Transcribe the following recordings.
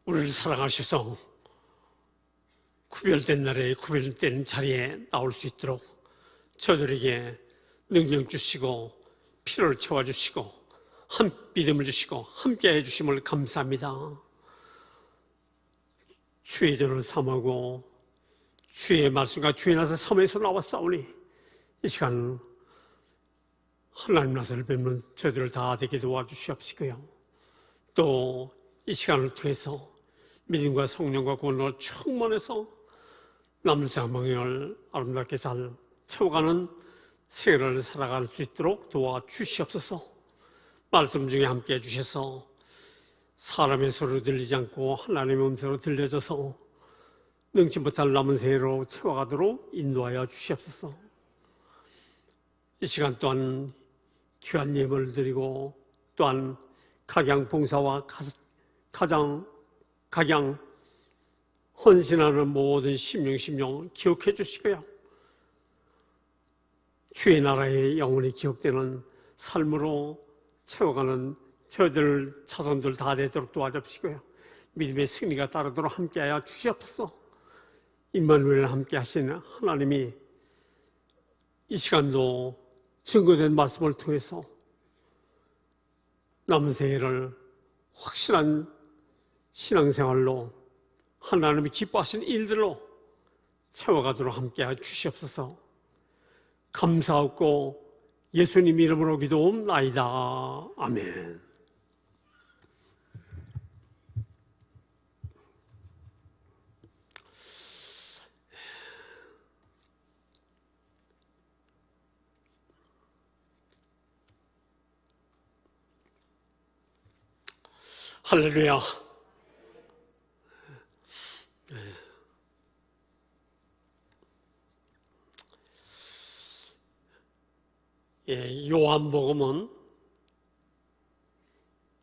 우리를 사랑하셔서 구별된 날에 구별된 자리에 나올 수 있도록 저들에게 능력 주시고 피로를 채워주시고 믿음을 주시고 함께해 주심을 감사합니다. 주의 전을 삼하고 주의 말씀과 주의 나서 섬에서 나왔사오니 이 시간 하나님 나서를 뵙는 저희들을 다 되게 도와주시옵시고요. 또 이 시간을 통해서 믿음과 성령과 권능으로 충만해서 남은 생명을 아름답게 잘 채워가는 생애를 살아갈 수 있도록 도와주시옵소서. 말씀 중에 함께해 주셔서 사람의 소리로 들리지 않고 하나님의 음성으로 들려져서 능치 못할 남은 생애로 채워가도록 인도하여 주시옵소서. 이 시간 또한 귀한 예물을 드리고 또한 각양 봉사와 각양 헌신하는 모든 심령 기억해 주시고요. 주의 나라의 영원히 기억되는 삶으로 채워가는 저희들 자손들 다 되도록 도와주시고요. 믿음의 승리가 따르도록 함께하여 주시옵소서. 임마누엘 함께 하시는 하나님이 이 시간도 증거된 말씀을 통해서 남은 생애를 확실한 신앙생활로 하나님이 기뻐하시는 일들로 채워가도록 함께하여 주시옵소서. 감사하고 예수님 이름으로 기도옵나이다. 아멘. 할렐루야. 요한복음은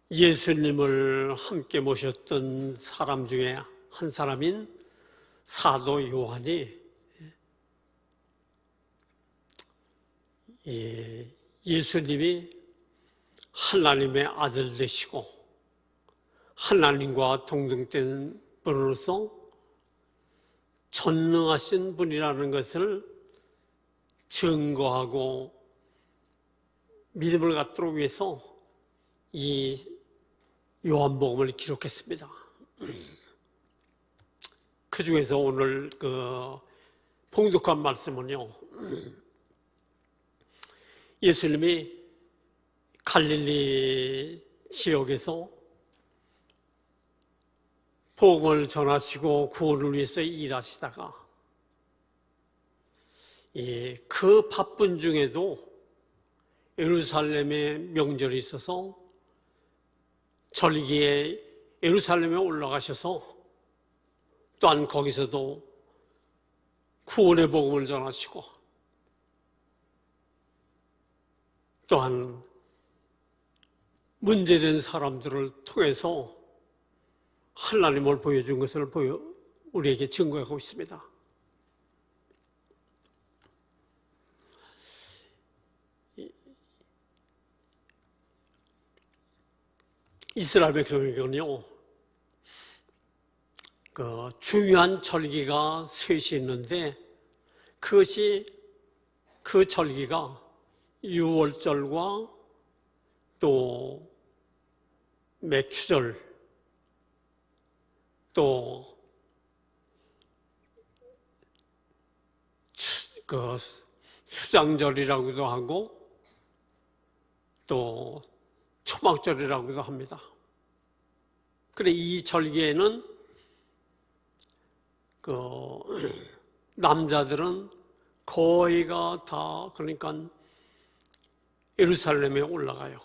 예수님을 함께 모셨던 사람 중에 한 사람인 사도 요한이 예수님이 하나님의 아들 되시고 하나님과 동등된 분으로서 전능하신 분이라는 것을 증거하고 믿음을 갖도록 위해서 이 요한복음을 기록했습니다. 그 중에서 오늘 그 봉독한 말씀은요, 예수님이 갈릴리 지역에서 복음을 전하시고 구원을 위해서 일하시다가 그 바쁜 중에도 예루살렘에 명절이 있어서 절기에 예루살렘에 올라가셔서 또한 거기서도 구원의 복음을 전하시고 또한 문제된 사람들을 통해서 하나님을 보여준 것을 우리에게 증거하고 있습니다. 이스라엘 백성에게는요, 그 중요한 절기가 셋이 있는데 그 절기가 유월절과 또 맥추절 또 수장절이라고도 하고 또 초막절이라고도 합니다. 그래 이 절기에는 남자들은 거의가 다 그러니까 예루살렘에 올라가요.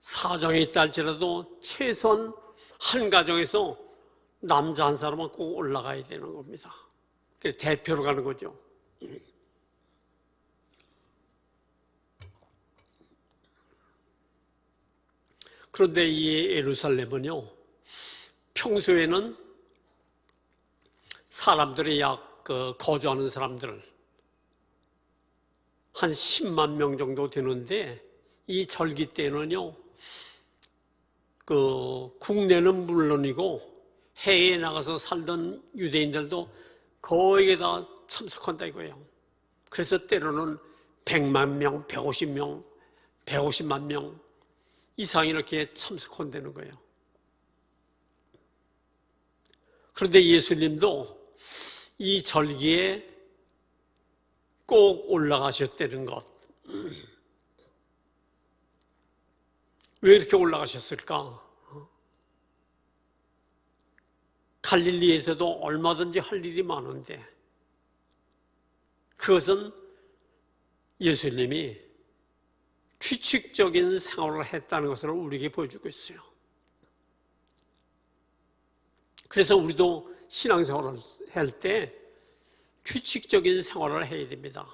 사정이 있다 할지라도 최소한 한 가정에서 남자 한 사람은 꼭 올라가야 되는 겁니다. 그래서 대표로 가는 거죠. 그런데 이 예루살렘은요, 평소에는 사람들이 거주하는 사람들 한 10만 명 정도 되는데 이 절기 때는요 국내는 물론이고 해외에 나가서 살던 유대인들도 거기에 다 참석한다 이거예요. 그래서 때로는 100만 명, 150명, 150만 명 이상 이렇게 참석한다는 거예요. 그런데 예수님도 이 절기에 꼭 올라가셨다는 것. 왜 이렇게 올라가셨을까? 갈릴리에서도 얼마든지 할 일이 많은데 그것은 예수님이 규칙적인 생활을 했다는 것을 우리에게 보여주고 있어요. 그래서 우리도 신앙생활을 할 때 규칙적인 생활을 해야 됩니다.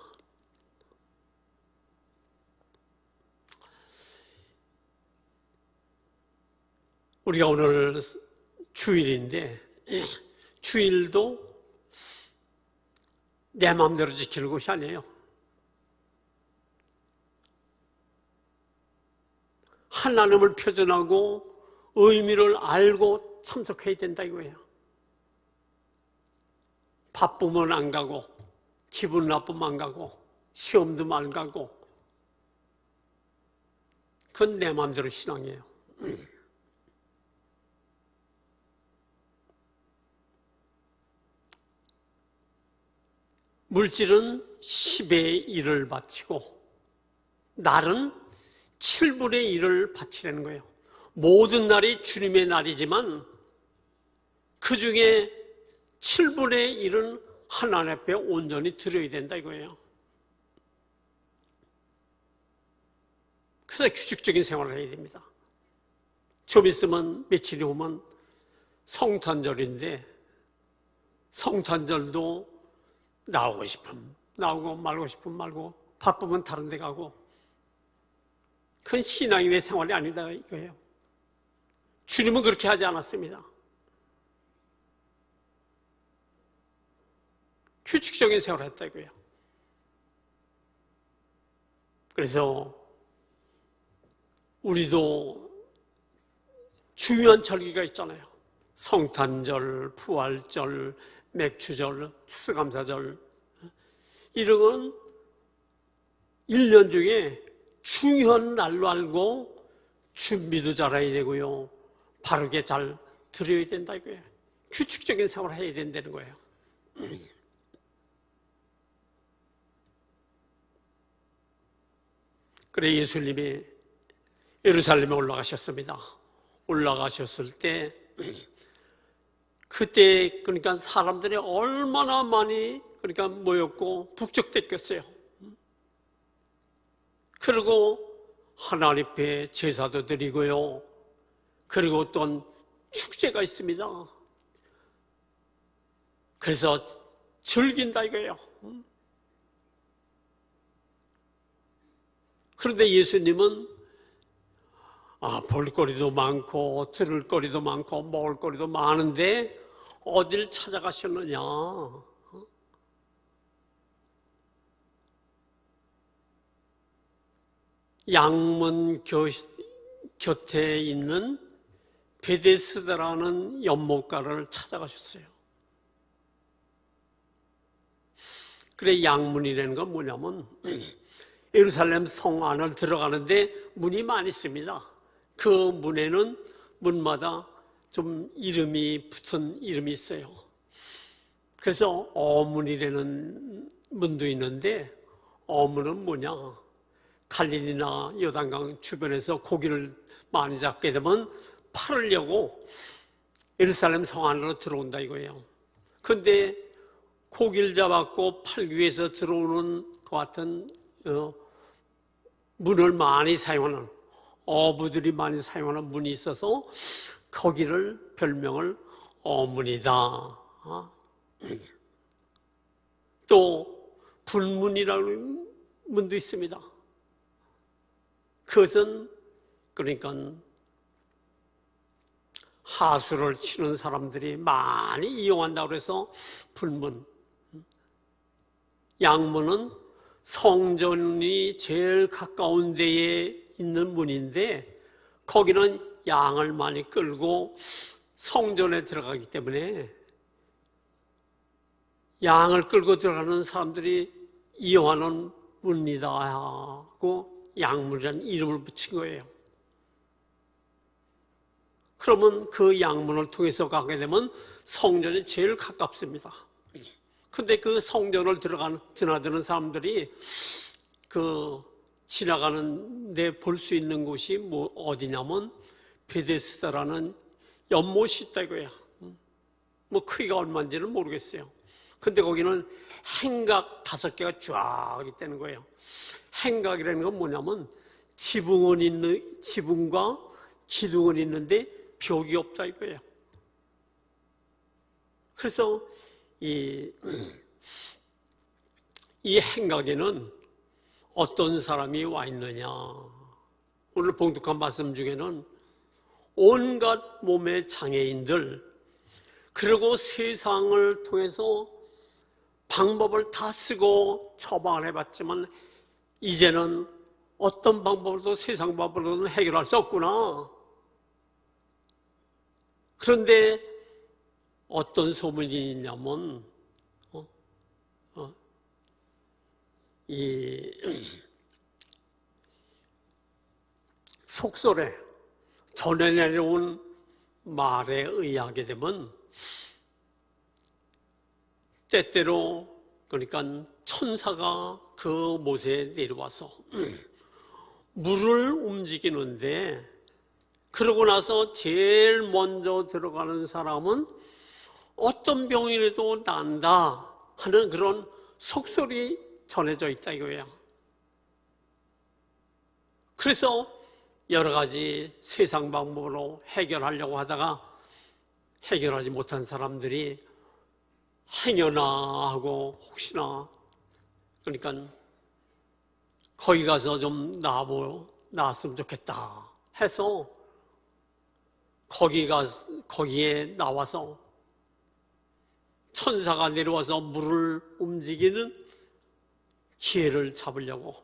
우리가 오늘 주일인데 주일도 내 마음대로 지키는 것이 아니에요. 하나님을 표현하고 의미를 알고 참석해야 된다 이거예요. 바쁘면 안 가고 기분 나쁘면 안 가고 시험도 안 가고 그건 내 마음대로 신앙이에요. 물질은 10의 1을 바치고 날은 7분의 1을 바치라는 거예요. 모든 날이 주님의 날이지만 그 중에 7분의 1은 하나님 앞에 온전히 드려야 된다 이거예요. 그래서 규칙적인 생활을 해야 됩니다. 좀 있으면 며칠이 오면 성탄절인데 성탄절도 나오고 싶으면 나오고 말고 싶으면 말고 바쁘면 다른 데 가고 그건 신앙인의 생활이 아니다 이거예요. 주님은 그렇게 하지 않았습니다. 규칙적인 생활을 했다 이거예요. 그래서 우리도 중요한 절기가 있잖아요. 성탄절, 부활절, 맥주절, 추수감사절 이런 건 1년 중에 중요한 날로 알고 준비도 잘해야 되고요. 바르게 잘 드려야 된다 이거예요. 규칙적인 생활을 해야 된다는 거예요. 그래 예수님이 예루살렘에 올라가셨습니다. 올라가셨을 때 그때 그러니까 사람들이 얼마나 많이 그러니까 모였고 북적댔겠어요. 그리고 하나님 앞에 제사도 드리고요. 그리고 어떤 축제가 있습니다. 그래서 즐긴다 이거예요. 그런데 예수님은 볼거리도 많고 들을 거리도 많고 먹을 거리도 많은데 어딜 찾아가셨느냐? 양문 곁에 있는 베데스다라는 연못가를 찾아가셨어요. 그래 양문이라는 건 뭐냐면 예루살렘 성 안을 들어가는데 문이 많이 있습니다. 그 문에는 문마다 좀 이름이 붙은 이름이 있어요. 그래서 어문이라는 문도 있는데 어문은 뭐냐? 갈릴리나 요단강 주변에서 고기를 많이 잡게 되면 팔으려고 예루살렘 성 안으로 들어온다 이거예요. 그런데 고기를 잡았고 팔기 위해서 들어오는 것 같은 문을 많이 사용하는 어부들이 많이 사용하는 문이 있어서 거기를 별명을 어문이다. 또 불문이라는 문도 있습니다. 그것은 그러니까 하수를 치는 사람들이 많이 이용한다고 해서 불문. 양문은 성전이 제일 가까운 데에 있는 문인데 거기는 양을 많이 끌고 성전에 들어가기 때문에 양을 끌고 들어가는 사람들이 요한은 문이다 하고 양문이라는 이름을 붙인 거예요. 그러면 그 양문을 통해서 가게 되면 성전이 제일 가깝습니다. 근데 그 성전을 드나드는 사람들이 지나가는데 볼 수 있는 곳이 어디냐면 베데스다라는 연못이 있다 이거야. 크기가 얼마인지는 모르겠어요. 근데 거기는 행각 5개가 쫙 있다는 거예요. 행각이라는 건 뭐냐면 지붕과 기둥은 있는데 벽이 없다 이거예요. 그래서 이 행각에는 어떤 사람이 와 있느냐. 오늘 봉독한 말씀 중에는 온갖 몸의 장애인들, 그리고 세상을 통해서 방법을 다 쓰고 처방을 해봤지만 이제는 어떤 방법으로도 세상 방법으로는 해결할 수 없구나. 그런데 어떤 소문이 있냐면 이 속설에 전해 내려온 말에 의하게 되면 때때로 그러니까 천사가 그 못에 내려와서 물을 움직이는데 그러고 나서 제일 먼저 들어가는 사람은 어떤 병이라도 난다 하는 그런 속설이 전해져 있다 이거예요. 그래서 여러 가지 세상 방법으로 해결하려고 하다가 해결하지 못한 사람들이 행여나 하고 혹시나 그러니까 거기 가서 좀 나았으면 좋겠다 해서 거기에 나와서 천사가 내려와서 물을 움직이는 기회를 잡으려고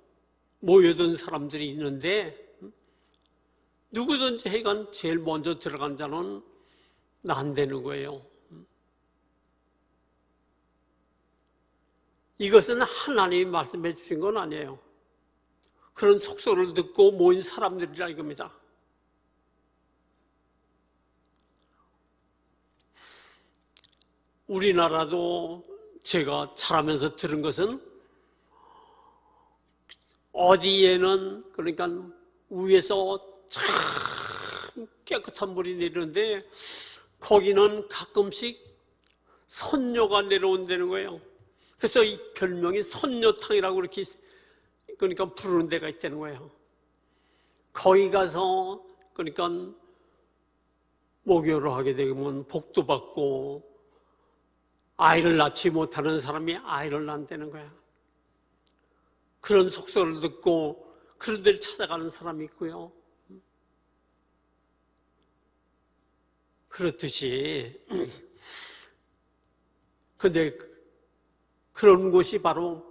모여든 사람들이 있는데 누구든지 하여간 제일 먼저 들어간 자는 난되는 거예요. 이것은 하나님이 말씀해 주신 건 아니에요. 그런 속설을 듣고 모인 사람들이라 이겁니다. 우리나라도 제가 자라면서 들은 것은 어디에는 그러니까 위에서 참 깨끗한 물이 내리는데 거기는 가끔씩 선녀가 내려온다는 거예요. 그래서 이 별명이 선녀탕이라고 그렇게 그러니까 부르는 데가 있다는 거예요. 거기 가서 그러니까 목욕을 하게 되면 복도 받고 아이를 낳지 못하는 사람이 아이를 낳는다는 거야. 그런 속설을 듣고 그런 데를 찾아가는 사람이 있고요. 그렇듯이 근데 그런 곳이 바로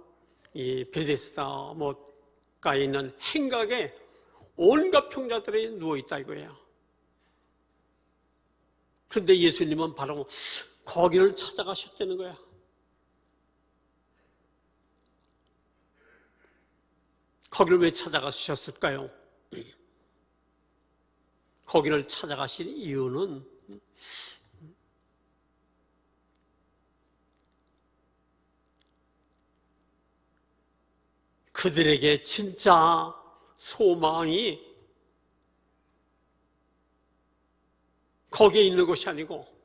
이 베데스다가에 있는 행각에 온갖 병자들이 누워있다 이거예요. 그런데 예수님은 바로 거기를 찾아가셨다는 거야. 거기를 왜 찾아가셨을까요? 거기를 찾아가신 이유는 그들에게 진짜 소망이 거기에 있는 것이 아니고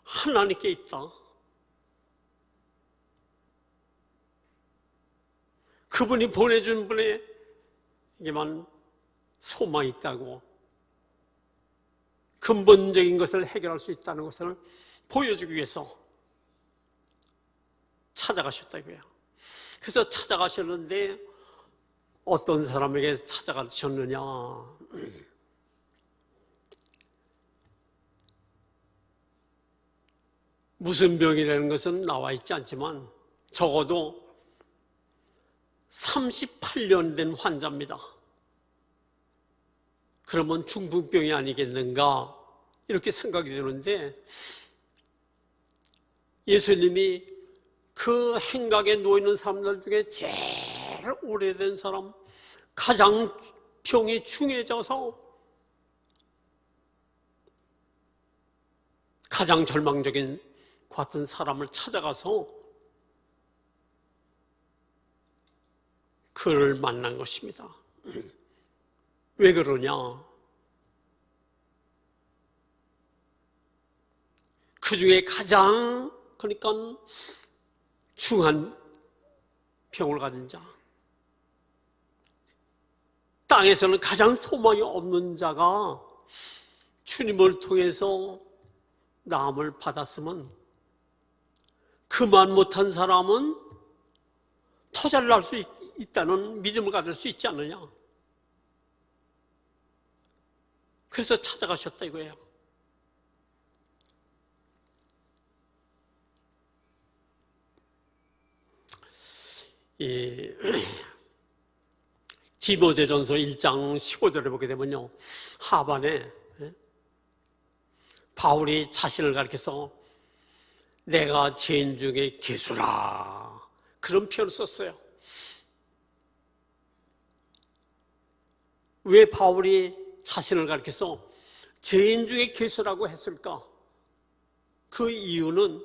하나님께 있다. 그분이 보내준 분에게만 소망이 있다고, 근본적인 것을 해결할 수 있다는 것을 보여주기 위해서 찾아가셨다 이거예요. 그래서 찾아가셨는데 어떤 사람에게 찾아가셨느냐? 무슨 병이라는 것은 나와 있지 않지만 적어도 38년 된 환자입니다. 그러면 중풍병이 아니겠는가 이렇게 생각이 드는데, 예수님이 그 행각에 놓이는 사람들 중에 제일 오래된 사람, 가장 병이 중해져서 가장 절망적인 것 같은 사람을 찾아가서 그를 만난 것입니다. 왜 그러냐? 그 중에 가장, 그러니까 중한 병을 가진 자, 땅에서는 가장 소망이 없는 자가 주님을 통해서 나음을 받았으면 그만 못한 사람은 더 잘날 수 있다는 믿음을 가질 수 있지 않느냐. 그래서 찾아가셨다 이거예요. 디모데전서 1장 15절에 보게 되면요, 하반에 바울이 자신을 가리켜서 내가 죄인 중에 괴수라, 그런 표현을 썼어요. 왜 바울이 자신을 가리켜서 죄인 중에 괴수라고 했을까? 그 이유는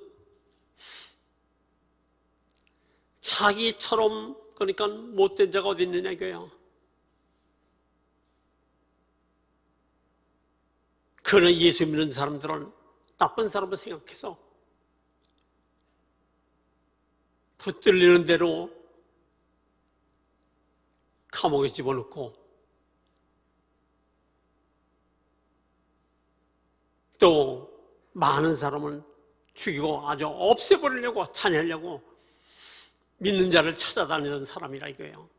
자기처럼, 그러니까 못된 자가 어디 있느냐 이거예요. 그는 예수 믿는 사람들은 나쁜 사람을 생각해서 붙들리는 대로 감옥에 집어넣고 또 많은 사람을 죽이고 아주 없애버리려고, 찬양하려고 믿는 자를 찾아다니는 사람이라 이거예요.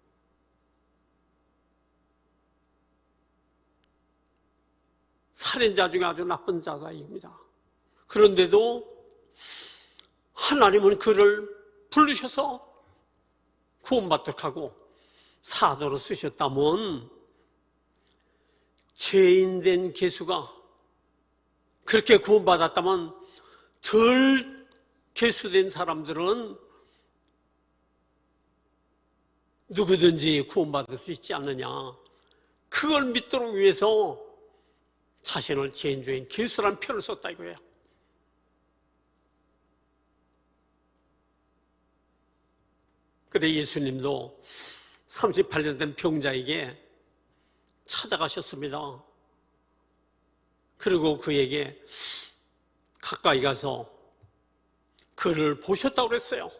살인자 중에 아주 나쁜 자가 이겁니다. 그런데도 하나님은 그를 부르셔서 구원받도록 하고 사도로 쓰셨다면, 죄인된 괴수가 그렇게 구원받았다면 덜 괴수된 사람들은 누구든지 구원받을 수 있지 않느냐. 그걸 믿도록 위해서 자신을 죄인 중에 괴수라는 표현을 썼다 이거예요. 그래 예수님도 38년 된 병자에게 찾아가셨습니다. 그리고 그에게 가까이 가서 그를 보셨다고 그랬어요.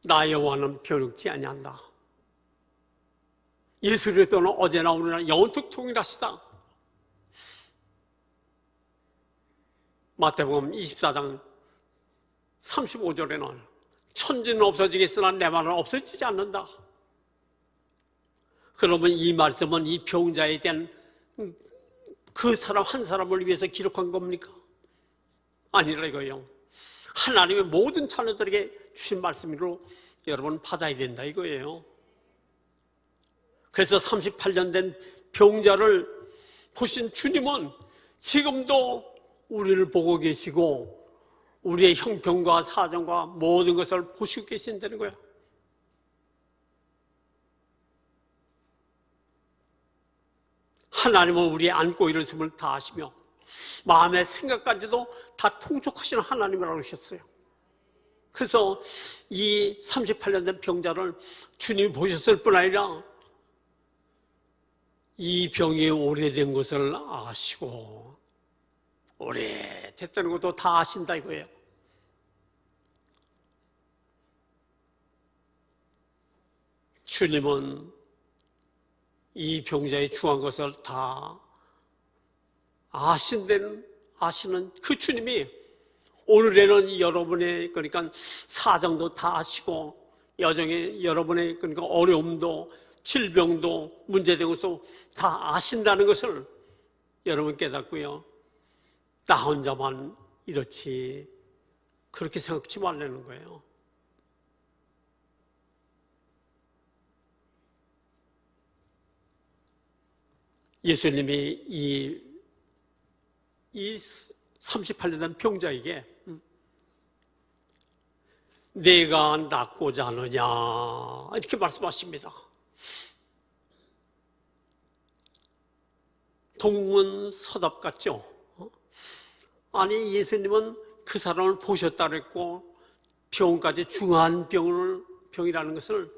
나 여호와는 변육지 아니한다. 예수 그리스도는 어제나 오늘나 영원토록 동일하시다. 마태복음 24장 35절에는 천지는 없어지겠으나 내 말은 없어지지 않는다. 그러면 이 말씀은 이 병자에 대한 그 사람 한 사람을 위해서 기록한 겁니까? 아니라 이거예요. 하나님의 모든 자녀들에게 주신 말씀으로 여러분 받아야 된다 이거예요. 그래서 38년 된 병자를 보신 주님은 지금도 우리를 보고 계시고 우리의 형편과 사정과 모든 것을 보시고 계신다는 거예요. 하나님은 우리의 안고 일으심을 다 아시며 마음의 생각까지도 다 통촉하시는 하나님이라고 하셨어요. 그래서 이 38년 된 병자를 주님이 보셨을 뿐 아니라 이 병이 오래된 것을 아시고 오래됐다는 것도 다 아신다 이거예요. 주님은 이 병자의 중한 것을 다 아시는 그 주님이 오늘에는 여러분의 그러니까 사정도 다 아시고 여정의 여러분의 그러니까 어려움도 질병도 문제된 것도 다 아신다는 것을 여러분 깨닫고요. 나 혼자만 이렇지 그렇게 생각지 말라는 거예요. 예수님이 이 38년 된 병자에게 내가 낫고자 하느냐 이렇게 말씀하십니다. 동문서답 같죠? 아니 예수님은 그 사람을 보셨다 그랬고 병까지 중한 병이라는 것을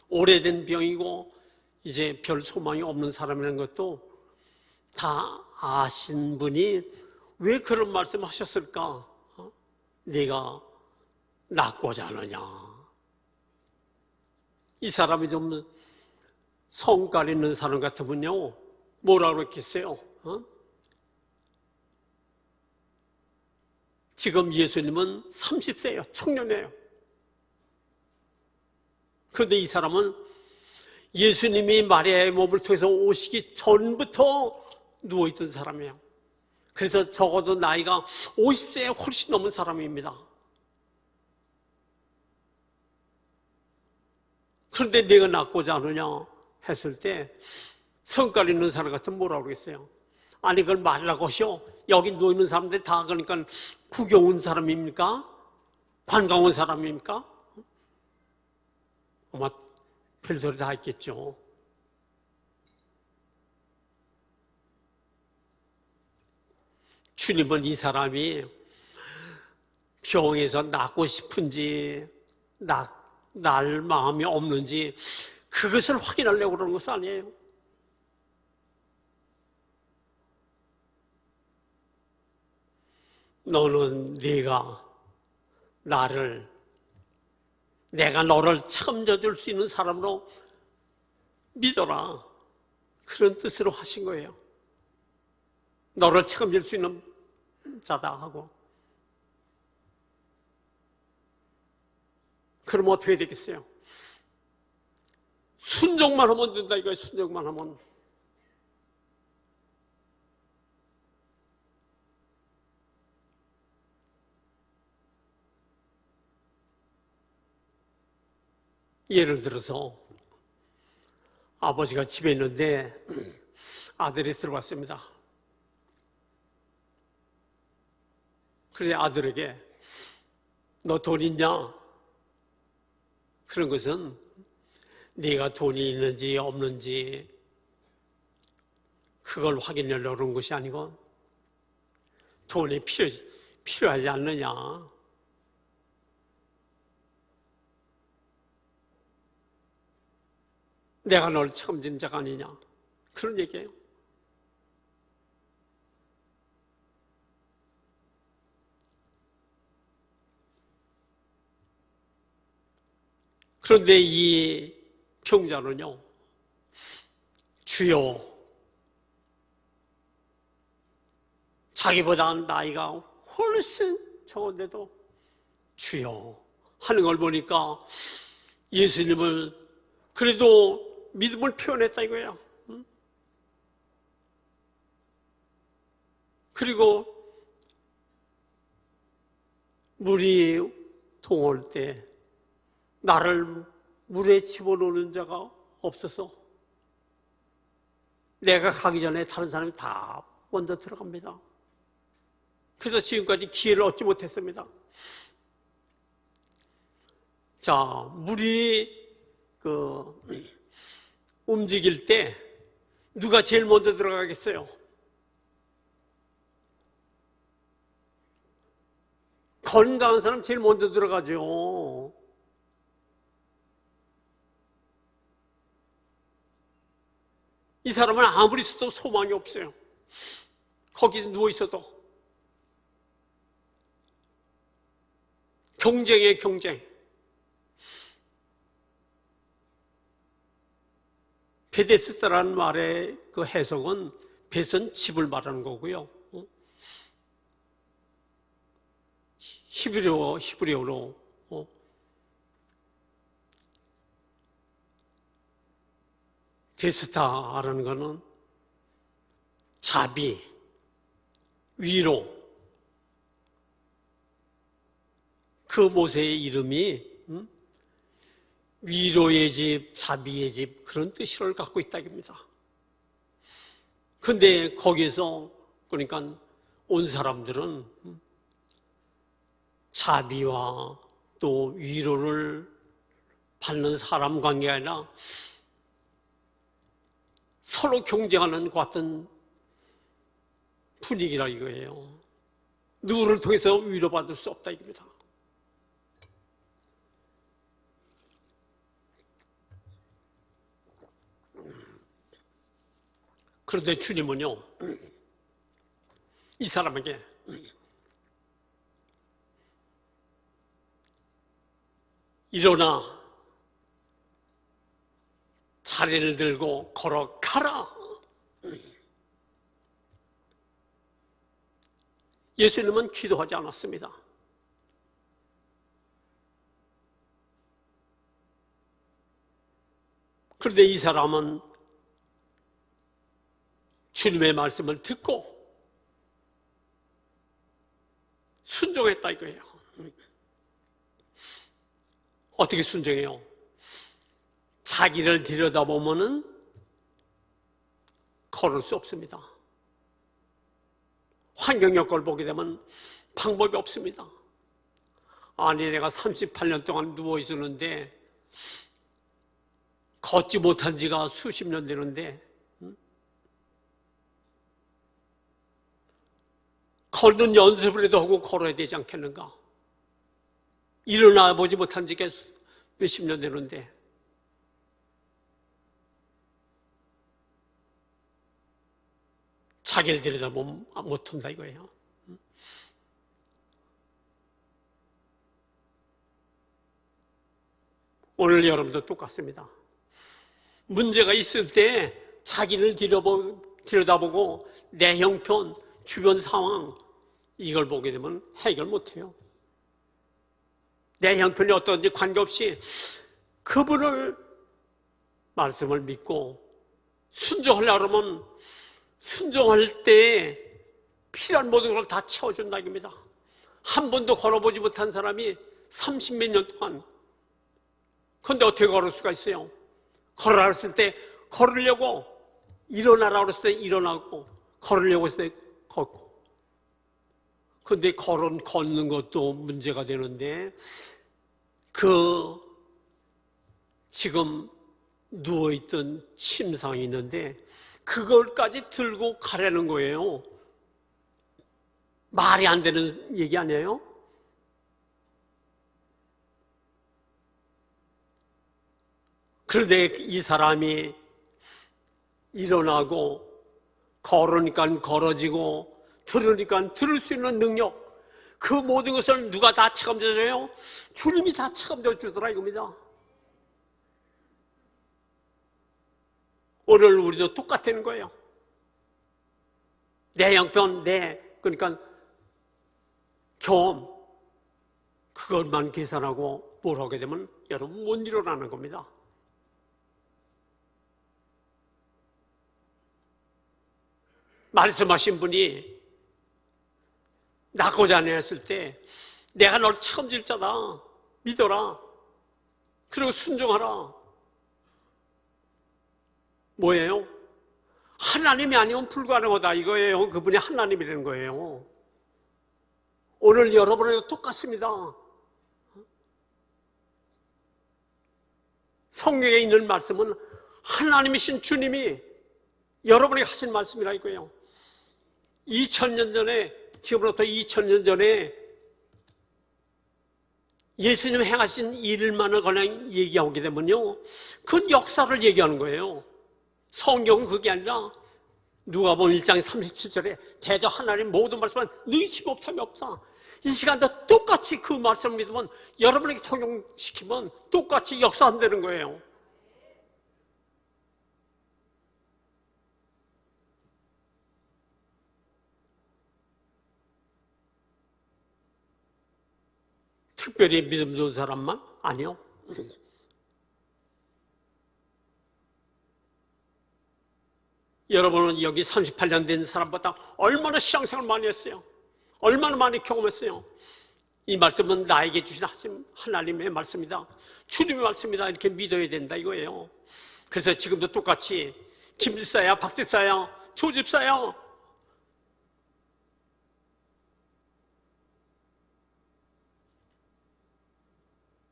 오래된 병이고 이제 별 소망이 없는 사람이라는 것도 다 아신 분이 왜 그런 말씀하셨을까? 내가 낫고자 하느냐. 이 사람이 좀 성깔 있는 사람 같으면요 뭐라고 그랬겠어요? 지금 예수님은 30세예요. 청년이에요. 그런데 이 사람은 예수님이 마리아의 몸을 통해서 오시기 전부터 누워있던 사람이에요. 그래서 적어도 나이가 50세에 훨씬 넘은 사람입니다. 그런데 내가 낫고자 하느냐 했을 때 성깔 있는 사람 같으면 뭐라고 그러겠어요? 아니 그걸 말라고 하시오. 여기 누워있는 사람들 다 그러니까 구경 온 사람입니까? 관광 온 사람입니까? 아마 별소리 다 했겠죠. 주님은 이 사람이 병에서 낫고 싶은지 날 마음이 없는지 그것을 확인하려고 그러는 것은 아니에요. 너는 내가 너를 책임져줄 수 있는 사람으로 믿어라. 그런 뜻으로 하신 거예요. 너를 책임질 수 있는 자다 하고. 그럼 어떻게 되겠어요? 순종만 하면 된다 이거예요. 순종만 하면. 예를 들어서 아버지가 집에 있는데 아들이 들어왔습니다. 그래 아들에게 너 돈 있냐? 그런 것은 네가 돈이 있는지 없는지 그걸 확인하려고 그런 것이 아니고 돈이 필요하지 않느냐? 내가 너를 책임진 자가 아니냐? 그런 얘기예요. 그런데 이 병자는요, 주여, 자기보다 나이가 훨씬 적은데도 주여 하는 걸 보니까 예수님을 그래도 믿음을 표현했다 이거예요. 그리고 물이 동올 때 나를 물에 집어넣는 자가 없어서 내가 가기 전에 다른 사람이 다 먼저 들어갑니다. 그래서 지금까지 기회를 얻지 못했습니다. 자, 물이 움직일 때 누가 제일 먼저 들어가겠어요? 건강한 사람 제일 먼저 들어가죠. 이 사람은 아무리 있어도 소망이 없어요. 거기 누워 있어도. 경쟁이에요, 경쟁. 베데스다라는 말의 그 해석은 벳은 집을 말하는 거고요. 히브리어로 데스타라는 거는 자비, 위로. 그 모세의 이름이 위로의 집, 자비의 집 그런 뜻을 갖고 있다 입니다. 그런데 이 병자는요, 주여, 자기보다 나이가 훨씬 적은데도 주여 하는 걸 보니까 예수님을 그래도 믿음을 표현했다 이거예요. 근데 거기에서 그러니까 온 사람들은 자비와 또 위로를 받는 사람 관계가 아니라 서로 경쟁하는 것 같은 분위기라 이거예요. 누구를 통해서 위로받을 수 없다 이겁니다. 그런데 주님은요, 이 사람에게 일어나 자리를 들고 걸어가라. 예수님은 기도하지 않았습니다. 그런데 이 사람은 주님의 말씀을 듣고 순종했다 이거예요. 어떻게 순종해요? 자기를 들여다보면은 걸을 수 없습니다. 환경 여건을 보게 되면 방법이 없습니다. 아니 내가 38년 동안 누워 있었는데 걷지 못한 지가 수십 년 되는데 걷는 연습이라도 하고 걸어야 되지 않겠는가? 일어나 보지 못한 지가 몇십 년 되는데 자기를 들여다보면 못한다 이거예요. 오늘 여러분도 똑같습니다. 문제가 있을 때 자기를 들여다보고 내 형편, 주변 상황 이걸 보게 되면 해결 못해요. 내 형편이 어떤지 관계없이 그분을 말씀을 믿고 순종하려고 하면 순종할 때 필요한 모든 걸 다 채워준다 이겁니다. 한 번도 걸어보지 못한 사람이 30몇 년 동안 그런데 어떻게 걸을 수가 있어요? 걸으라 했을 때 걸으려고 일어나라고 했을 때 일어나고 걸으려고 했을 때 걷고 그런데 걷는 것도 문제가 되는데 지금 누워있던 침상이 있는데 그걸까지 들고 가라는 거예요. 말이 안 되는 얘기 아니에요? 그런데 이 사람이 일어나고 걸으니까 걸어지고 들으니까 들을 수 있는 능력 그 모든 것을 누가 다 책임져줘요? 주님이 다 책임져 주더라 이겁니다. 오늘 우리도 똑같다는 거예요. 내 형편, 그러니까 경험 그것만 계산하고 뭘 하게 되면 여러분 못 일어나는 겁니다. 말씀하신 분이 낳고자 했을 때 내가 널 책임질 자다 믿어라 그리고 순종하라 뭐예요? 하나님이 아니면 불가능하다 이거예요. 그분이 하나님이라는 거예요. 오늘 여러분에도 똑같습니다. 성경에 있는 말씀은 하나님이신 주님이 여러분에게 하신 말씀이라 이거예요. 2000년 전에 지금부터 2000년 전에 예수님 행하신 일만을 그냥 얘기하게 되면요 그 역사를 얘기하는 거예요. 성경은 그게 아니라 누가복음 1장 37절에 대저 하나님 모든 말씀은 너희 못함이 없다. 이 시간도 똑같이 그 말씀을 믿으면 여러분에게 적용시키면 똑같이 역사한다는 거예요. 특별히 믿음 좋은 사람만? 아니요. 여러분은 여기 38년 된 사람보다 얼마나 신앙생활 많이 했어요? 얼마나 많이 경험했어요? 이 말씀은 나에게 주신 하나님의 말씀이다. 주님의 말씀이다. 이렇게 믿어야 된다 이거예요. 그래서 지금도 똑같이 김집사야 박집사야 조집사야,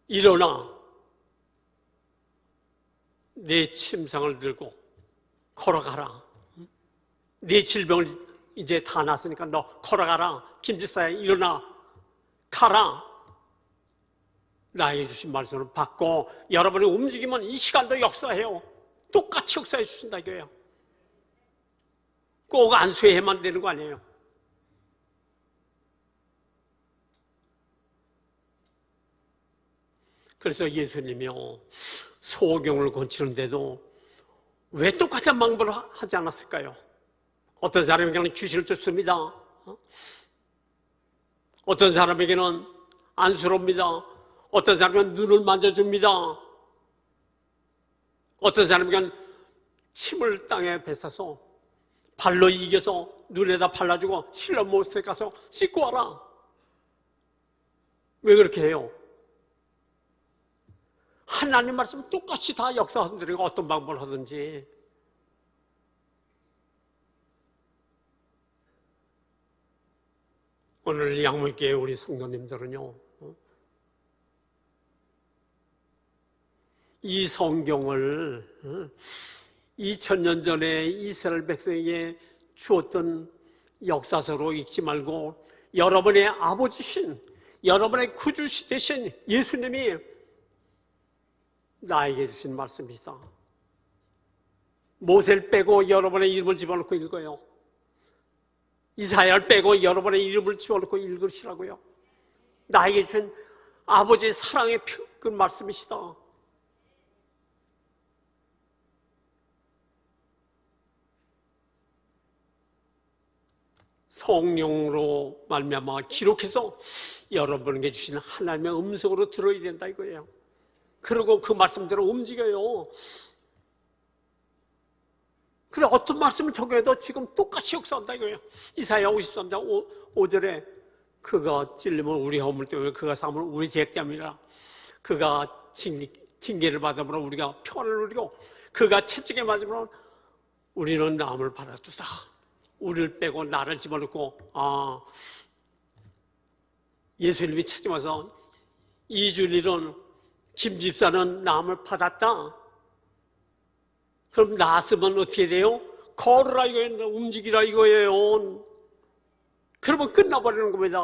일어나. 내 침상을 들고 걸어가라. 네 질병을 이제 다 났으니까 너 걸어가라. 김집사야, 일어나. 가라. 나에게 주신 말씀을 받고 여러분이 움직이면 이 시간도 역사해요. 똑같이 역사해 주신다 이거예요. 꼭 안수해야만 되는 거 아니에요. 그래서 예수님이요, 소경을 고치는데도 왜 똑같은 방법을 하지 않았을까요? 어떤 사람에게는 귀신을 쫓습니다. 어떤 사람에게는 안수롭니다. 어떤 사람은 눈을 만져줍니다. 어떤 사람에게는 침을 땅에 뱉어서 발로 이겨서 눈에다 발라주고 실로 못에 가서 씻고 와라. 왜 그렇게 해요? 하나님 말씀은 똑같이 다 역사하는데 어떤 방법을 하든지. 오늘 양문교회 우리 성도님들은요, 이 성경을 2000년 전에 이스라엘 백성에게 주었던 역사서로 읽지 말고 여러분의 아버지신, 여러분의 구주시 되신 예수님이 나에게 주신 말씀이다. 모세를 빼고 여러분의 이름을 집어넣고 읽어요. 이사야를 빼고 여러분의 이름을 집어넣고 읽으시라고요. 나에게 주신 아버지의 사랑의 그 말씀이시다. 성령으로 말미암아 기록해서 여러분에게 주신 하나님의 음성으로 들어야 된다 이거예요. 그리고 그 말씀대로 움직여요. 그래, 어떤 말씀을 적어도 지금 똑같이 역사한다 이거예요. 이사야 53장 5절에 그가 찔림을 우리 허물 때문에, 그가 삼을 우리 죄 때문이라, 그가 징계를 받음으로 우리가 평안을 누리고 그가 채찍에 맞으면 우리는 나음을 받았도다. 우리를 빼고 나를 집어넣고, 예수님이 찾아와서 이주일은 김집사는 나음을 받았다. 그럼 나았으면 어떻게 돼요? 걸으라 이거예요. 움직이라 이거예요. 그러면 끝나버리는 겁니다.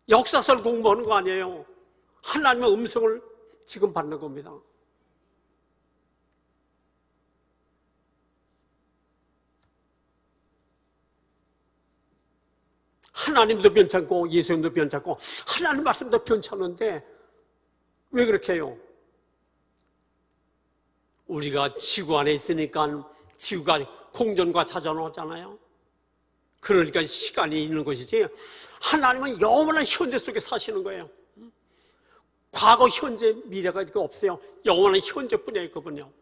역사서를 공부하는 거 아니에요. 하나님의 음성을 지금 받는 겁니다. 하나님도 변찮고 예수님도 변찮고 하나님 말씀도 변찮은데 왜 그렇게 해요? 우리가 지구 안에 있으니까 지구가 공전과 자전하잖아요. 그러니까 시간이 있는 것이지, 하나님은 영원한 현재 속에 사시는 거예요. 과거, 현재, 미래가 없어요. 영원한 현재뿐이에요, 그분요.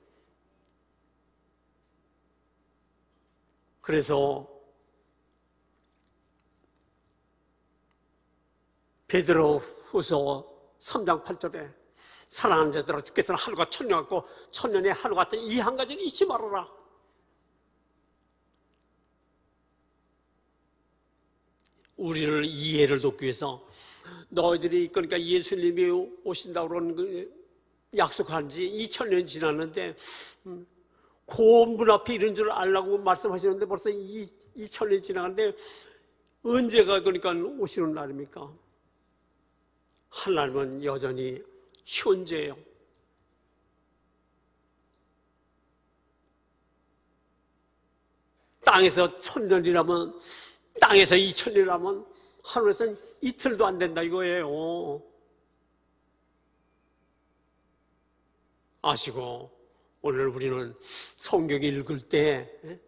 그래서 베드로후서 3장 8절에 사랑하는 자들아, 주께서는 하루가 천년 같고 천년의 하루 같은 이 한 가지를 잊지 말아라. 우리를 이해를 돕기 위해서 너희들이, 그러니까 예수님이 오신다고 그러는 약속한 지 2000년 지났는데 고문 앞에 이런 줄 알라고 말씀하시는데 벌써 2000년 지나갔는데 언제가 그러니까 오시는 날입니까? 하나님은 여전히 현재예요. 땅에서 1000년이라면, 땅에서 2000년이라면 하늘에서는 이틀도 안 된다 이거예요. 아시고 오늘 우리는 성경 읽을 때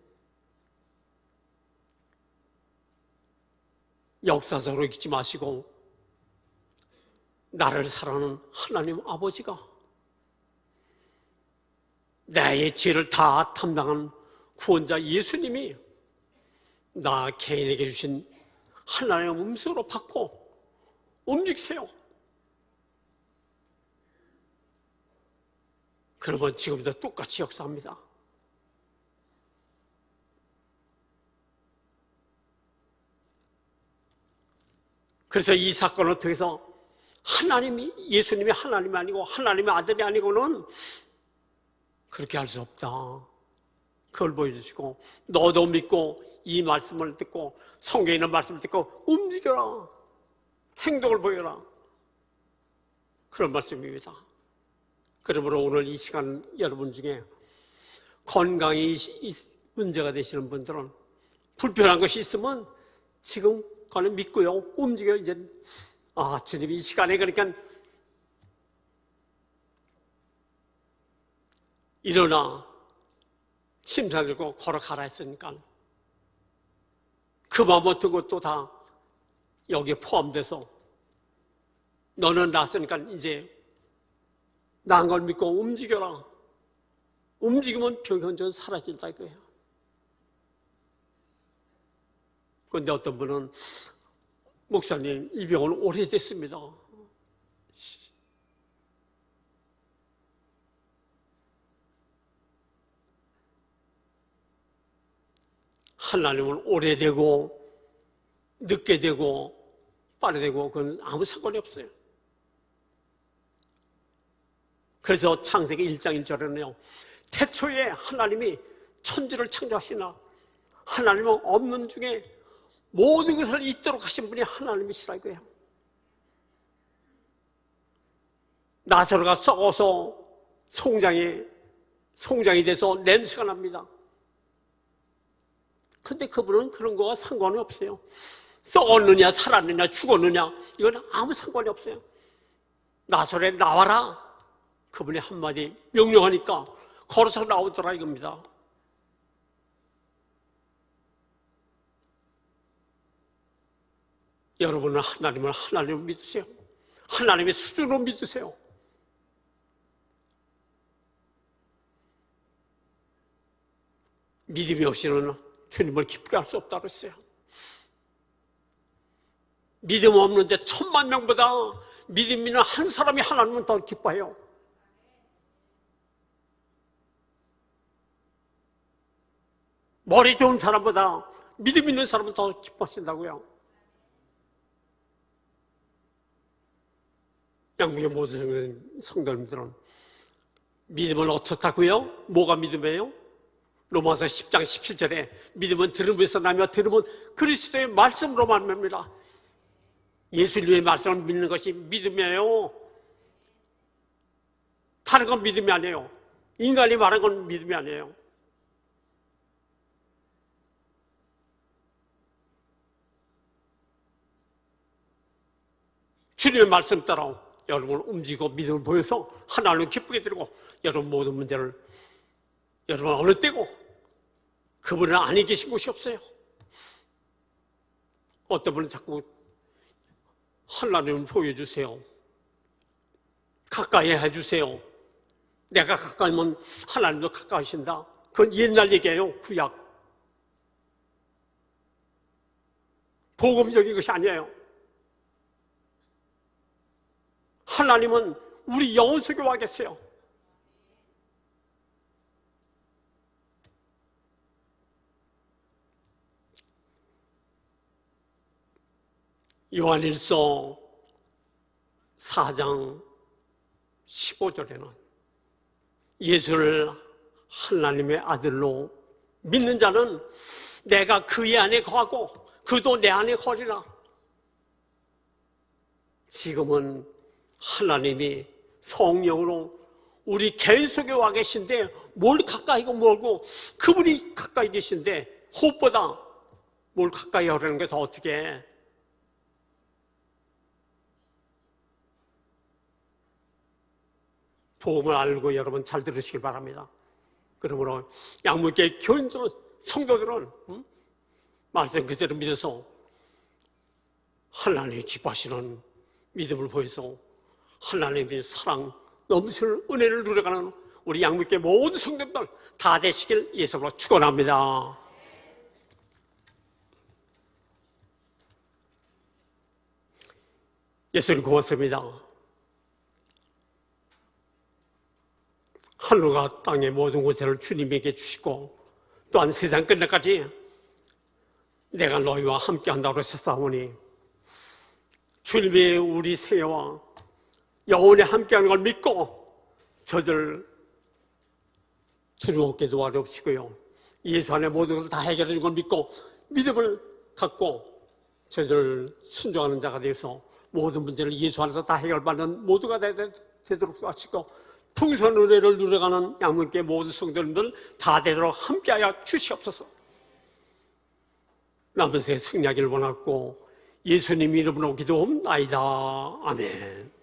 역사서로 읽지 마시고 나를 사랑하는 하나님 아버지가, 나의 죄를 다 담당한 구원자 예수님이 나 개인에게 주신 하나님의 음성으로 받고 움직이세요. 그러면 지금도 똑같이 역사합니다. 그래서 이 사건을 통해서 예수님이 하나님이 아니고 하나님의 아들이 아니고는 그렇게 할 수 없다. 그걸 보여주시고, 너도 믿고 이 말씀을 듣고 성경에 있는 말씀을 듣고 움직여라. 행동을 보여라. 그런 말씀입니다. 그러므로 오늘 이 시간 여러분 중에 건강이 문제가 되시는 분들은 불편한 것이 있으면 지금 그걸 믿고요. 움직여. 이제 주님이 이 시간에 그러니까 일어나 심사 들고 걸어가라 했으니까 그 마음 같은 것도 다 여기에 포함돼서 너는 낫으니까 이제 나은 걸 믿고 움직여라. 움직이면 병이 완전 사라진다 이거예요. 그런데 어떤 분은 목사님 이 병은 오래됐습니다. 하나님은 오래되고 늦게 되고 빠르되고 그건 아무 상관이 없어요. 그래서 창세기 1장 1절에는요. 태초에 하나님이 천지를 창조하시나 하나님은 없는 중에 모든 것을 있도록 하신 분이 하나님이시라 이거예요. 나사로가 썩어서 송장이 돼서 냄새가 납니다. 근데 그분은 그런 거와 상관이 없어요. 썩었느냐 살았느냐 죽었느냐 이건 아무 상관이 없어요. 나사로에 나와라. 그분이 한마디 명령하니까 걸어서 나오더라 이겁니다. 여러분은 하나님을 하나님으로 믿으세요. 하나님의 수준으로 믿으세요. 믿음이 없이는 주님을 기쁘게 할 수 없다고 했어요. 믿음 없는데 1000만 명보다 믿음 있는 한 사람이 하나님은 더 기뻐해요. 머리 좋은 사람보다 믿음 있는 사람은 더 기뻐하신다고요. 양국의 모든 성도님들은 믿음은 어떻다고요? 뭐가 믿음이에요? 로마서 10장 17절에 믿음은 들음에서 나며 들음은 그리스도의 말씀으로 말합니다. 예수님의 말씀을 믿는 것이 믿음이에요. 다른 건 믿음이 아니에요. 인간이 말한 건 믿음이 아니에요. 주님의 말씀 따라 여러분 움직이고 믿음을 보여서 하나님을 기쁘게 드리고 여러분 모든 문제를 여러분 어느 때고 그분은 안에 계신 곳이 없어요. 어떤 분은 자꾸 하나님을 보여주세요. 가까이 해주세요. 내가 가까이면 하나님도 가까이신다. 그건 옛날 얘기예요. 구약. 복음적인 것이 아니에요. 하나님은 우리 영혼 속에 와 계세요. 요한일서 4장 15절에는 예수를 하나님의 아들로 믿는 자는 내가 그의 안에 거하고 그도 내 안에 거리라. 지금은 하나님이 성령으로 우리 개인 속에 와 계신데 뭘 가까이고 멀고 그분이 가까이 계신데 호흡보다 뭘 가까이 하려는 게 더 어떻게 해. 복음을 알고 여러분 잘 들으시길 바랍니다. 그러므로 양문교회 교인들은 성도들은 말씀 그대로 믿어서 하나님이 기뻐하시는 믿음을 보여서 하나님의 사랑 넘치는 은혜를 누려가는 우리 양문교회 모든 성도들 다 되시길 예수로 축원합니다. 예수님 고맙습니다. 하늘과 땅의 모든 곳을 주님에게 주시고 또한 세상 끝날까지 내가 너희와 함께 한다고 하셨사오니 주님이 우리 생애와 영원히 함께하는 걸 믿고 저들 두려움없게 도와주시고요. 예수 안에 모든 것을 다 해결해 준 걸 믿고 믿음을 갖고 저들을 순종하는 자가 되어서 모든 문제를 예수 안에서 다 해결받는 모두가 되도록 도와주시고 풍성한 은혜를 누려가는 양문께 모든 성도님들 다 되도록 함께하여 주시옵소서. 남은 생에 승리하기를 원하고 예수님 이름으로 기도하옵나이다. 아멘.